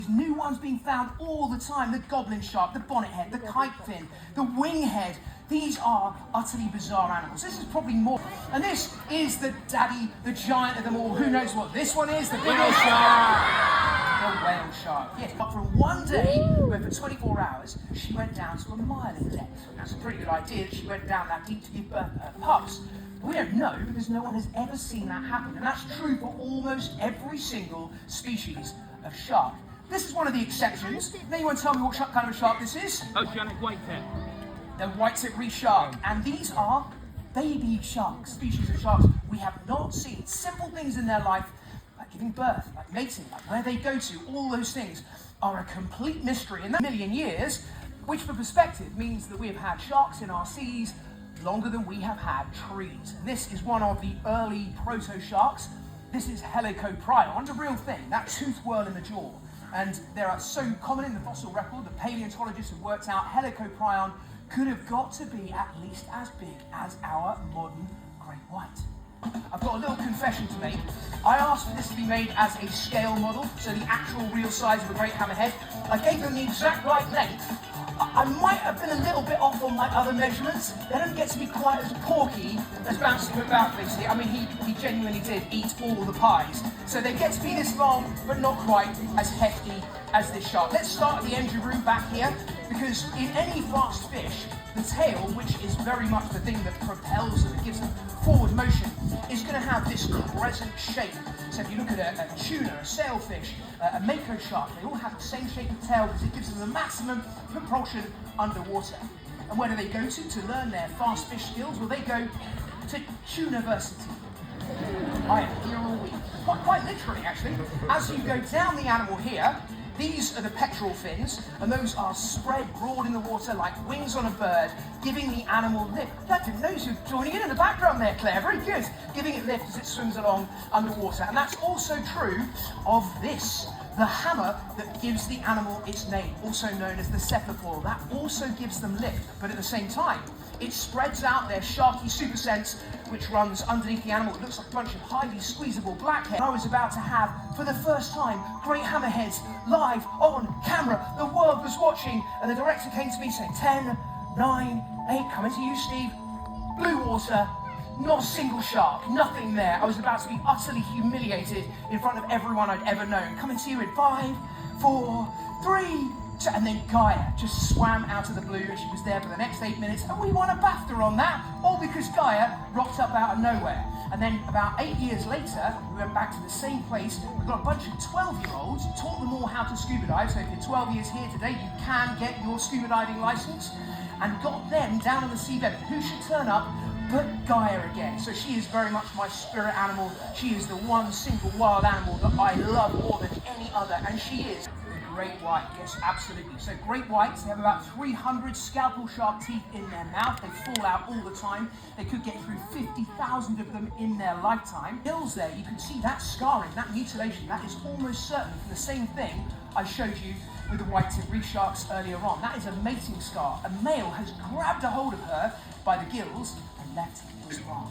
New ones being found all the time. The goblin shark, the bonnet head, the kite fin, the wing head. These are utterly bizarre animals. This is probably more. And this is the daddy, the giant of them all. Who knows what this one is? The biggest shark. The whale shark. Yes, but from one day, where for 24 hours, she went down to a mile in depth. That's a pretty good idea that she went down that deep to give birth to her pups. We don't know because no one has ever seen that happen. And that's true for almost every single species of shark. This is one of the exceptions. Can anyone tell me what kind of a shark this is? Oceanic whitetip. The white-tip reef shark. And these are baby sharks, species of sharks we have not seen. Simple things in their life, like giving birth, like mating, like where they go to, all those things are a complete mystery. In that million years, which for perspective means that we have had sharks in our seas longer than we have had trees. And this is one of the early proto-sharks. This is Helicoprion, a real thing, that tooth whirl in the jaw. And they are so common in the fossil record, the paleontologists have worked out Helicoprion could have got to be at least as big as our modern great white. I've got a little confession to make. I asked for this to be made as a scale model, so the actual real size of the great hammerhead. I gave them the exact right length. I might have been a little bit off on my other measurements. They don't get to be quite as porky as bouncing about, basically. I mean, he genuinely did eat all the pies. So they get to be this long, but not quite as hefty as this shark. Let's start at the engine room back here, because in any fast fish, the tail, which is very much the thing that propels them, gives them forward motion, is going to have this crescent shape. So if you look at a tuna, a sailfish, a mako shark, they all have the same shape of tail because it gives them the maximum propulsion underwater. And where do they go to learn their fast fish skills? Well, they go to Tuniversity. I am here all week. Quite literally, actually. As you go down the animal here, these are the pectoral fins, and those are spread broad in the water like wings on a bird, giving the animal lift. I didn't know you were joining in the background there, Claire. Very good. Giving it lift as it swims along underwater. And that's also true of this, the hammer that gives the animal its name, also known as the cephalopoil. That also gives them lift, but at the same time, it spreads out their sharky super sense, which runs underneath the animal. It looks like a bunch of highly squeezable blackhead. I was about to have, for the first time, great hammerheads live on camera. The world was watching, and the director came to me saying, 10, 9, 8, coming to you, Steve. Blue water, not a single shark, nothing there. I was about to be utterly humiliated in front of everyone I'd ever known. Coming to you in 5, 4, 3, and then Gaia just swam out of the blue, and she was there for the next 8 minutes, and we won a BAFTA on that, all because Gaia rocked up out of nowhere. And then about 8 years later, we went back to the same place. We got a bunch of 12-year-olds, taught them all how to scuba dive. So if you're 12 years here today, you can get your scuba diving license, and got them down on the seabed. Who should turn up but Gaia again? So she is very much my spirit animal. She is the one single wild animal that I love more than any other, and she is great white. Yes, absolutely. So great whites, they have about 300 scalpel sharp teeth in their mouth. They fall out all the time. They could get through 50,000 of them in their lifetime. Gills there, you can see that scarring, that mutilation. That is almost certainly from the same thing I showed you with the white-tip reef sharks earlier on. That is a mating scar. A male has grabbed a hold of her by the gills and left his mark.